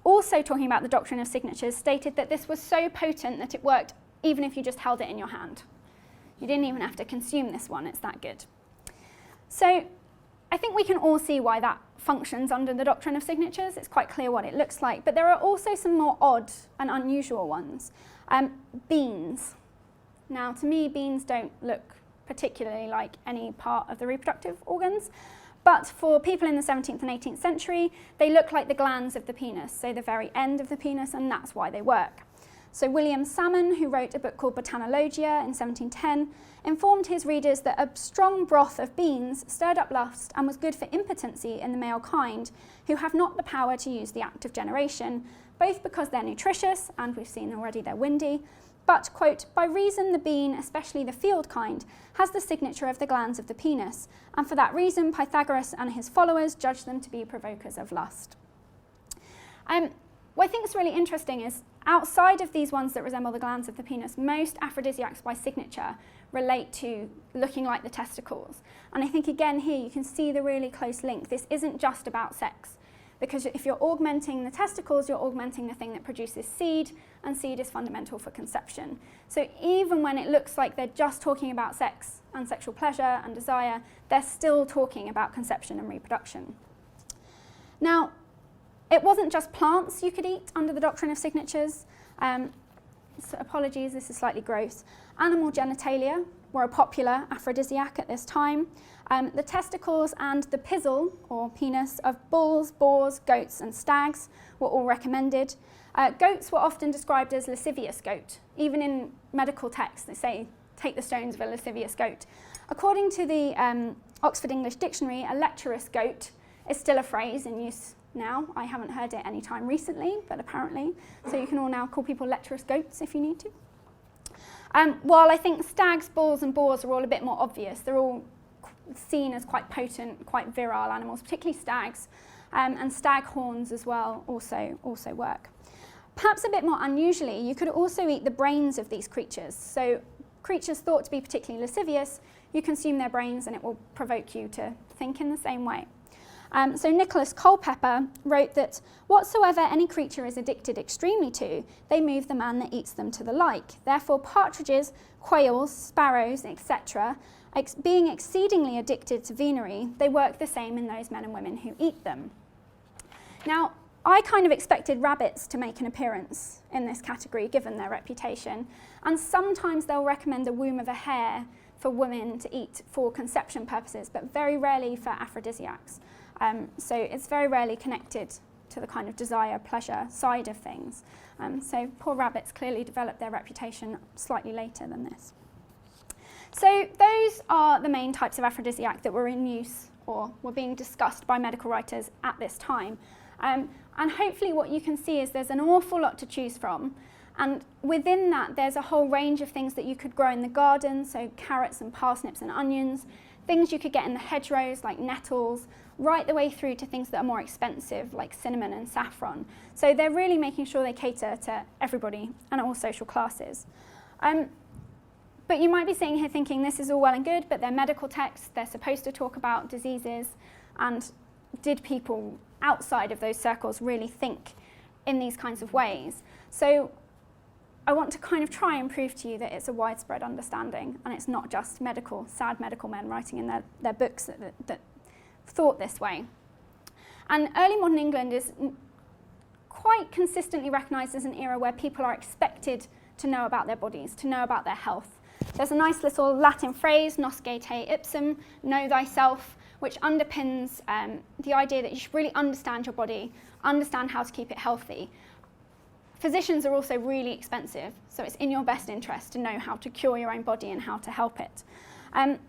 [SPEAKER 2] also talking about the doctrine of signatures, stated that this was so potent that it worked even if you just held it in your hand. You didn't even have to consume this one, it's that good. So I think we can all see why that functions under the doctrine of signatures. It's quite clear what it looks like, but there are also some more odd and unusual ones. Beans. Now, to me, beans don't look particularly like any part of the reproductive organs, but for people in the 17th and 18th century, they look like the glands of the penis, so the very end of the penis, and that's why they work. So William Salmon, who wrote a book called Botanologia in 1710, informed his readers that a strong broth of beans stirred up lust and was good for impotency in the male kind, who have not the power to use the act of generation, both because they're nutritious, and we've seen already they're windy, but, quote, by reason the bean, especially the field kind, has the signature of the glands of the penis, and for that reason Pythagoras and his followers judged them to be provokers of lust. What I think is really interesting is, outside of these ones that resemble the glands of the penis, most aphrodisiacs by signature relate to looking like the testicles. And I think again here you can see the really close link. This isn't just about sex, because if you're augmenting the testicles, you're augmenting the thing that produces seed, and seed is fundamental for conception. So even when it looks like they're just talking about sex and sexual pleasure and desire, they're still talking about conception and reproduction. Now, it wasn't just plants you could eat under the doctrine of signatures. So apologies, this is slightly gross. Animal genitalia were a popular aphrodisiac at this time. The testicles and the pizzle, or penis, of bulls, boars, goats and stags were all recommended. Goats were often described as lascivious goat. Even in medical texts, they say, take the stones of a lascivious goat. According to the Oxford English Dictionary, a lecherous goat is still a phrase in use now. I haven't heard it any time recently, but apparently. So you can all now call people lecherous goats if you need to. While I think stags, bulls and boars are all a bit more obvious, they're all seen as quite potent, quite virile animals, particularly stags, and stag horns as well also work. Perhaps a bit more unusually, you could also eat the brains of these creatures. So creatures thought to be particularly lascivious, you consume their brains and it will provoke you to think in the same way. So Nicholas Culpeper wrote that whatsoever any creature is addicted extremely to, they move the man that eats them to the like. Therefore partridges, quails, sparrows, etc., being exceedingly addicted to venery, they work the same in those men and women who eat them. Now, I kind of expected rabbits to make an appearance in this category, given their reputation, and sometimes they'll recommend the womb of a hare for women to eat for conception purposes, but very rarely for aphrodisiacs. So it's very rarely connected to the kind of desire, pleasure side of things. So poor rabbits clearly developed their reputation slightly later than this. So those are the main types of aphrodisiac that were in use or were being discussed by medical writers at this time. And hopefully what you can see is there's an awful lot to choose from. And within that, there's a whole range of things that you could grow in the garden, so carrots and parsnips and onions, things you could get in the hedgerows like nettles, right the way through to things that are more expensive like cinnamon and saffron. So they're really making sure they cater to everybody and all social classes. But you might be sitting here thinking this is all well and good, but they're medical texts, they're supposed to talk about diseases, and did people outside of those circles really think in these kinds of ways? So I want to kind of try and prove to you that it's a widespread understanding and it's not just sad medical men writing in their books that thought this way. And early modern England is quite consistently recognised as an era where people are expected to know about their bodies, to know about their health. There's a nice little Latin phrase, nosce te ipsum, know thyself, which underpins the idea that you should really understand your body, understand how to keep it healthy. Physicians are also really expensive, so it's in your best interest to know how to cure your own body and how to help it. And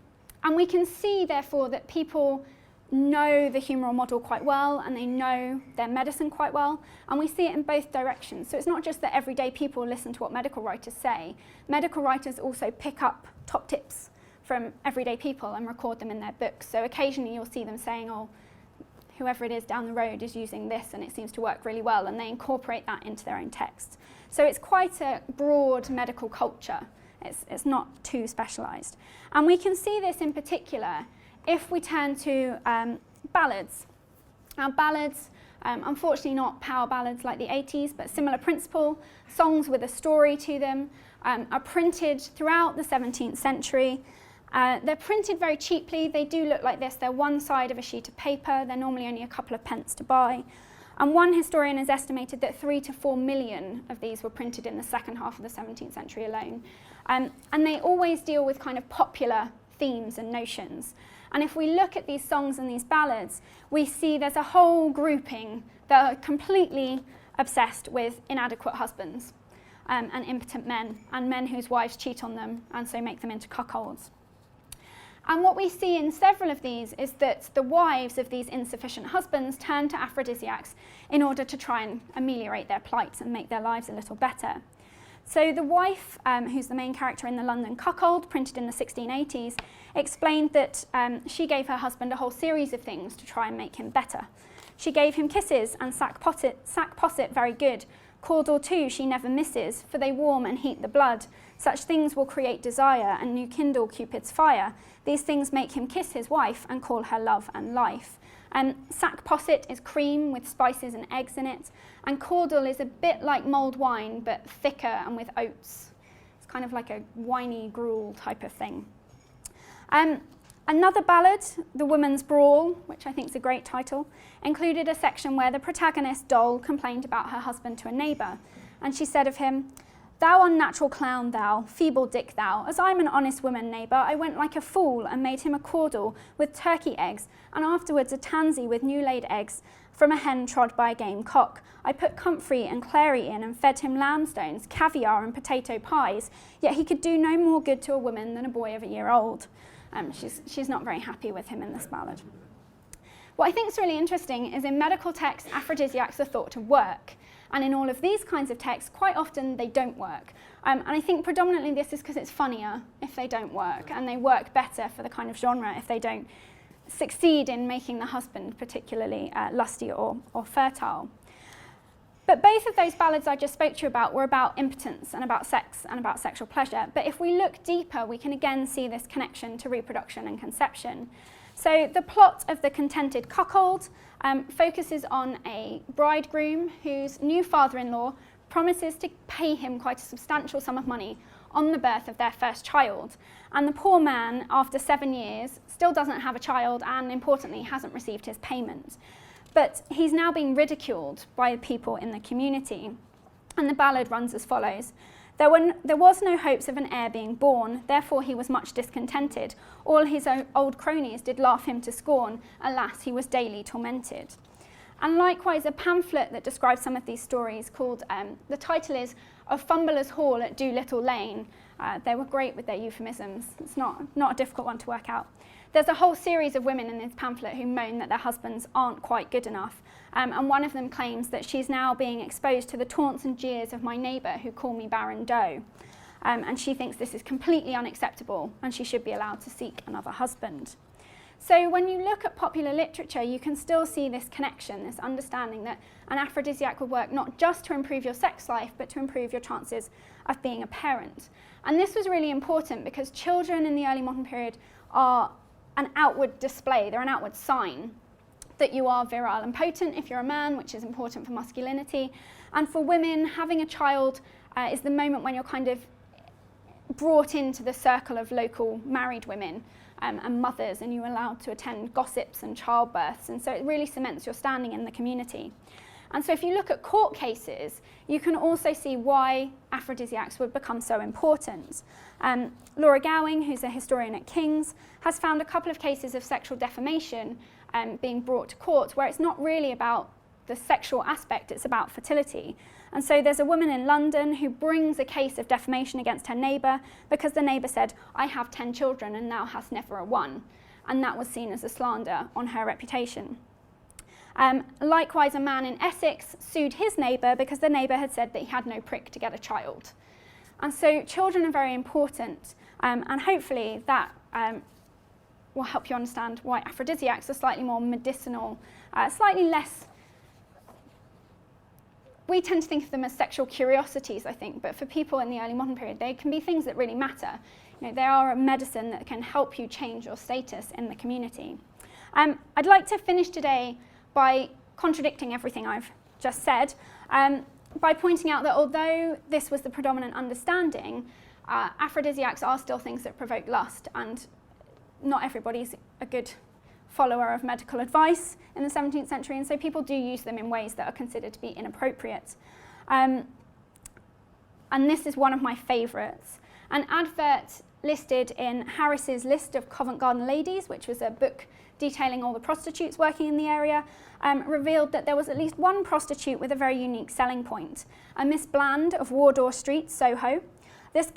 [SPEAKER 2] we can see, therefore, that people know the humoral model quite well and they know their medicine quite well, and we see it in both directions. So it's not just that everyday people listen to what medical writers say. Medical writers also pick up top tips from everyday people and record them in their books. So occasionally you'll see them saying, oh, whoever it is down the road is using this and it seems to work really well, and they incorporate that into their own text. So it's quite a broad medical culture. It's not too specialised. And we can see this in particular if we turn to ballads. Now ballads, unfortunately not power ballads like the 80s, but similar principle, songs with a story to them, are printed throughout the 17th century. They're printed very cheaply. They do look like this. They're one side of a sheet of paper. They're normally only a couple of pence to buy. And one historian has estimated that 3 to 4 million of these were printed in the second half of the 17th century alone. And they always deal with kind of popular themes and notions. And if we look at these songs and these ballads, we see there's a whole grouping that are completely obsessed with inadequate husbands and impotent men, and men whose wives cheat on them and so make them into cuckolds. And what we see in several of these is that the wives of these insufficient husbands turn to aphrodisiacs in order to try and ameliorate their plight and make their lives a little better. So the wife, who's the main character in the London Cuckold, printed in the 1680s, explained that she gave her husband a whole series of things to try and make him better. She gave him kisses and sack posset very good. Caudle too she never misses, for they warm and heat the blood. Such things will create desire and new kindle Cupid's fire. These things make him kiss his wife and call her love and life. Sack posset is cream with spices and eggs in it, and caudle is a bit like mulled wine but thicker and with oats. It's kind of like a winey gruel type of thing. Another ballad, The Woman's Brawl, which I think is a great title, included a section where the protagonist, Doll, complained about her husband to a neighbour, and she said of him, "Thou unnatural clown thou, feeble dick thou, as I'm an honest woman, neighbour, I went like a fool and made him a caudle with turkey eggs, and afterwards a tansy with new laid eggs from a hen trod by a game cock. I put comfrey and clary in and fed him lamstones, caviar and potato pies, yet he could do no more good to a woman than a boy of a year old. She's not very happy with him in this ballad. What I think is really interesting is in medical texts, aphrodisiacs are thought to work. And in all of these kinds of texts, quite often they don't work. And I think predominantly this is because it's funnier if they don't work, and they work better for the kind of genre if they don't succeed in making the husband particularly lusty or fertile. But both of those ballads I just spoke to you about were about impotence and about sex and about sexual pleasure. But if we look deeper, we can again see this connection to reproduction and conception. So the plot of The Contented Cuckold focuses on a bridegroom whose new father-in-law promises to pay him quite a substantial sum of money on the birth of their first child. And the poor man, after 7 years, still doesn't have a child and, importantly, hasn't received his payment. But he's now being ridiculed by people in the community. And the ballad runs as follows. There was no hopes of an heir being born, therefore he was much discontented. All his old cronies did laugh him to scorn, alas, he was daily tormented. And likewise, a pamphlet that describes some of these stories called, the title is Of Fumbler's Hall at Doolittle Lane. They were great with their euphemisms. It's not a difficult one to work out. There's a whole series of women in this pamphlet who moan that their husbands aren't quite good enough. And one of them claims that she's now being exposed to the taunts and jeers of my neighbour who call me Baron Doe. And she thinks this is completely unacceptable and she should be allowed to seek another husband. So when you look at popular literature, you can still see this connection, this understanding that an aphrodisiac would work not just to improve your sex life, but to improve your chances of being a parent. And this was really important because children in the early modern period are an outward display, they're an outward sign that you are virile and potent if you're a man, which is important for masculinity. And for women, having a child is the moment when you're kind of brought into the circle of local married women and mothers, and you're allowed to attend gossips and childbirths, and so it really cements your standing in the community. And so if you look at court cases, you can also see why aphrodisiacs would become so important. Laura Gowing, who's a historian at King's, has found a couple of cases of sexual defamation being brought to court where it's not really about the sexual aspect, it's about fertility. And so there's a woman in London who brings a case of defamation against her neighbour because the neighbour said, I have 10 children and thou hast never a one. And that was seen as a slander on her reputation. Likewise, a man in Essex sued his neighbour because the neighbour had said that he had no prick to get a child. And so children are very important, and hopefully that will help you understand why aphrodisiacs are slightly more medicinal, slightly less. We tend to think of them as sexual curiosities, I think, but for people in the early modern period, they can be things that really matter. You know, they are a medicine that can help you change your status in the community. I'd like to finish today by contradicting everything I've just said, by pointing out that although this was the predominant understanding, aphrodisiacs are still things that provoke lust, and not everybody's a good follower of medical advice in the 17th century, and so people do use them in ways that are considered to be inappropriate. And this is one of my favourites. An advert listed in Harris's List of Covent Garden Ladies, which was a book detailing all the prostitutes working in the area, revealed that there was at least one prostitute with a very unique selling point, a Miss Bland of Wardour Street, Soho. This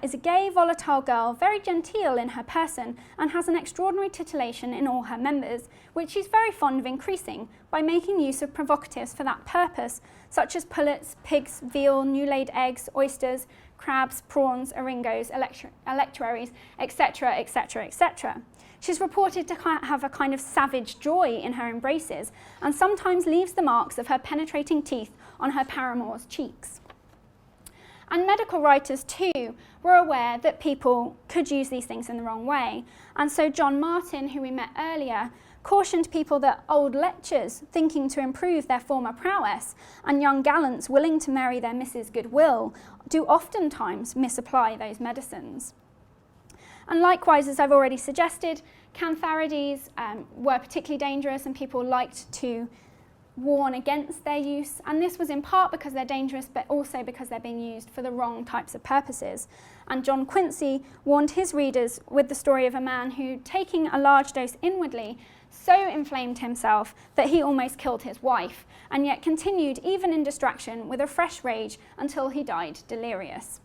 [SPEAKER 2] is a gay, volatile girl, very genteel in her person, and has an extraordinary titillation in all her members, which she's very fond of increasing by making use of provocatives for that purpose, such as pullets, pigs, veal, new-laid eggs, oysters, crabs, prawns, oringos, electuaries, etc., etc., etc. She's reported to have a kind of savage joy in her embraces, and sometimes leaves the marks of her penetrating teeth on her paramour's cheeks. And medical writers too were aware that people could use these things in the wrong way. And so John Martin, who we met earlier, cautioned people that old lechers thinking to improve their former prowess and young gallants willing to marry their Mrs. Goodwill do oftentimes misapply those medicines. And likewise, as I've already suggested, cantharides were particularly dangerous, and people liked to warn against their use, and this was in part because they're dangerous, but also because they're being used for the wrong types of purposes. And John Quincy warned his readers with the story of a man who, taking a large dose inwardly, so inflamed himself that he almost killed his wife, and yet continued even in distraction with a fresh rage until he died delirious.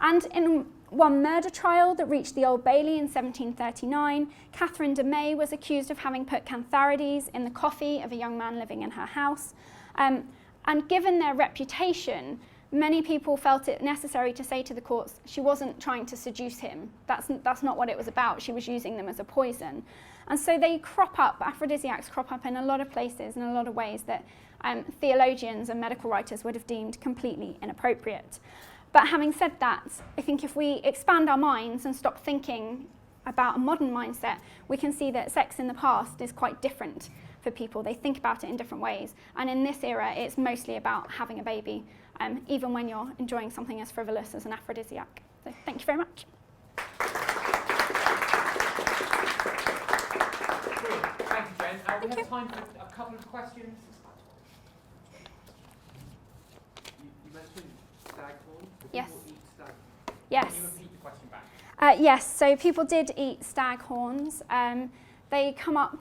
[SPEAKER 2] And in one murder trial that reached the Old Bailey in 1739, Catherine de May was accused of having put cantharides in the coffee of a young man living in her house. And given their reputation, many people felt it necessary to say to the courts she wasn't trying to seduce him. That's not what it was about. She was using them as a poison. And so they crop up, aphrodisiacs crop up in a lot of places, in a lot of ways that theologians and medical writers would have deemed completely inappropriate. But having said that, I think if we expand our minds and stop thinking about a modern mindset, we can see that sex in the past is quite different for people. They think about it in different ways. And in this era, it's mostly about having a baby, even when you're enjoying something as frivolous as an aphrodisiac. So thank you very much.
[SPEAKER 1] Thank you, Jen. We have time for a couple of questions. You mentioned staghorn.
[SPEAKER 2] Yes.
[SPEAKER 1] People eat stag.
[SPEAKER 2] Yes.
[SPEAKER 1] Can you repeat the question back?
[SPEAKER 2] Yes, so people did eat staghorns. They come up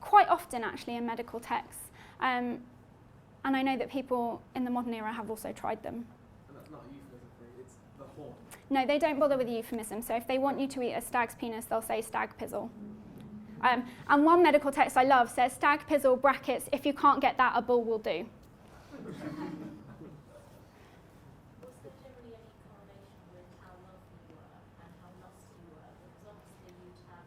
[SPEAKER 2] quite often, actually, in medical texts. And I know that people in the modern era have also tried them.
[SPEAKER 3] And that's not a euphemism for it, it's the horn.
[SPEAKER 2] No, they don't bother with the euphemism. So if they want you to eat a stag's penis, they'll say stag pizzle. And one medical text I love says stag pizzle brackets, if you can't get that, a bull will do.
[SPEAKER 4] Was there generally any correlation with how wealthy you were and how lusty you were? Because obviously you'd have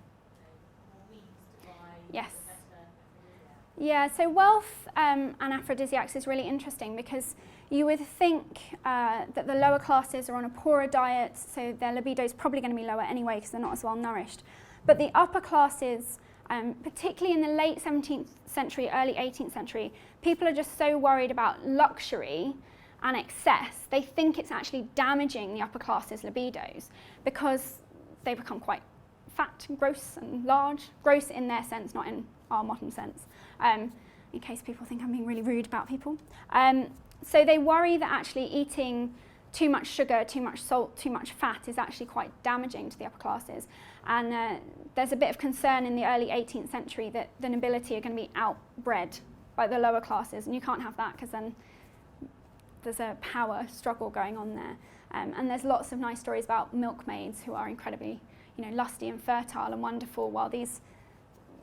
[SPEAKER 4] more means to buy
[SPEAKER 2] Yes.
[SPEAKER 4] the better aphrodisiac.
[SPEAKER 2] Yeah, so wealth and aphrodisiacs is really interesting because you would think that the lower classes are on a poorer diet, so their libido is probably going to be lower anyway because they're not as well nourished. But the upper classes, particularly in the late 17th century, early 18th century, people are just so worried about luxury and excess, they think it's actually damaging the upper classes' libidos because they become quite fat, gross and large. Gross in their sense, not in our modern sense, in case people think I'm being really rude about people. So they worry that actually eating too much sugar, too much salt, too much fat is actually quite damaging to the upper classes. And there's a bit of concern in the early 18th century that the nobility are going to be outbred by the lower classes, and you can't have that because then there's a power struggle going on there. And there's lots of nice stories about milkmaids who are incredibly, lusty and fertile and wonderful, while these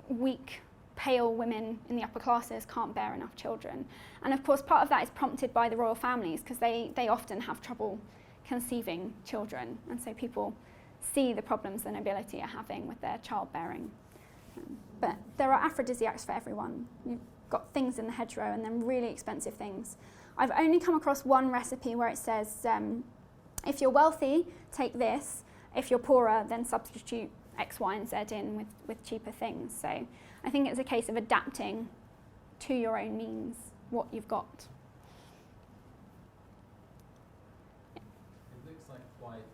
[SPEAKER 2] weak, pale women in the upper classes can't bear enough children. And of course, part of that is prompted by the royal families because they often have trouble conceiving children, and so people see the problems the nobility are having with their childbearing. But there are aphrodisiacs for everyone. You've got things in the hedgerow and then really expensive things. I've only come across one recipe where it says, if you're wealthy, take this. If you're poorer, then substitute X, Y, and Z in with cheaper things. So I think it's a case of adapting to your own means what you've got.
[SPEAKER 3] It looks like quite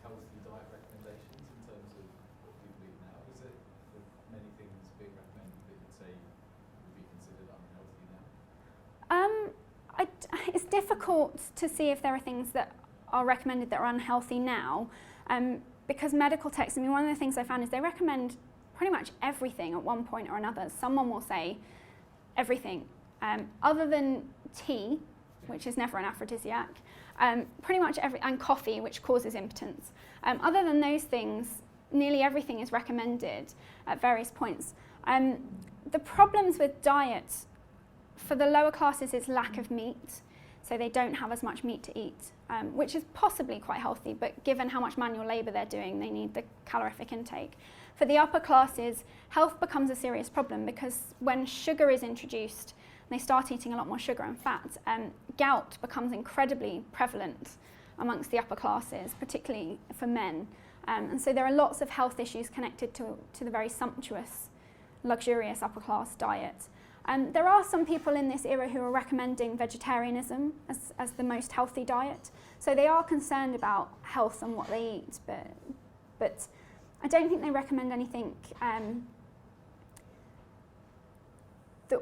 [SPEAKER 3] healthy diet recommendations in terms of what people eat now. Is it with many things being recommended that you'd say would be considered unhealthy now?
[SPEAKER 2] It's difficult to see if there are things that are recommended that are unhealthy now, because medical texts, one of the things I found is they recommend pretty much everything at one point or another. Someone will say everything, other than tea, which is never an aphrodisiac, pretty much and coffee, which causes impotence. Other than those things, nearly everything is recommended at various points. The problems with diet for the lower classes is lack of meat, so they don't have as much meat to eat, which is possibly quite healthy, but given how much manual labour they're doing, they need the calorific intake. For the upper classes, health becomes a serious problem because when sugar is introduced, and they start eating a lot more sugar and fat, gout becomes incredibly prevalent amongst the upper classes, particularly for men. And so there are lots of health issues connected to the very sumptuous, luxurious upper class diet. There are some people in this era who are recommending vegetarianism as the most healthy diet. So they are concerned about health and what they eat, but I don't think they recommend anything that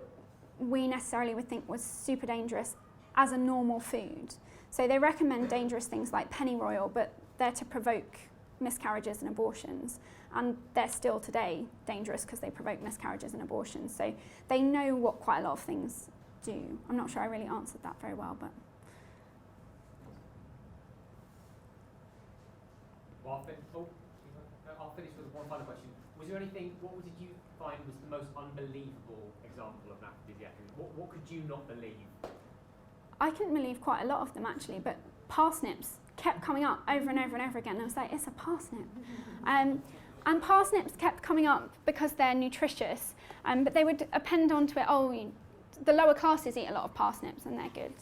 [SPEAKER 2] we necessarily would think was super dangerous as a normal food. So they recommend dangerous things like pennyroyal, but they're to provoke miscarriages and abortions, and they're still today dangerous because they provoke miscarriages and abortions. So they know what quite a lot of things do. I'm not sure I really answered that very well, but.
[SPEAKER 1] Well, I'll finish with one final question. Was there anything, what did you find was the most unbelievable example of an aphrodisiac? What could you not believe?
[SPEAKER 2] I couldn't believe quite a lot of them actually, but parsnips kept coming up over and over and over again. I was like, it's a parsnip. And parsnips kept coming up because they're nutritious, but they would append onto it, the lower classes eat a lot of parsnips and they're good.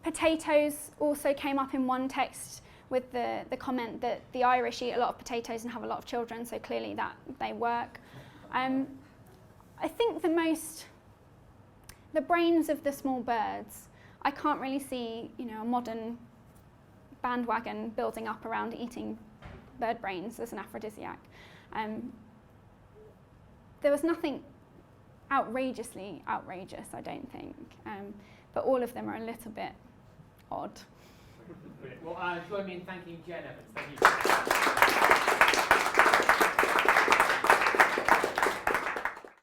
[SPEAKER 2] Potatoes also came up in one text with the comment that the Irish eat a lot of potatoes and have a lot of children, so clearly that they work. I think the brains of the small birds, I can't really see, a modern bandwagon building up around eating bird brains as an aphrodisiac. There was nothing outrageously outrageous, I don't think, but all of them are a little bit odd.
[SPEAKER 1] Brilliant. Well, join me in thanking Jen Evans. Thank you.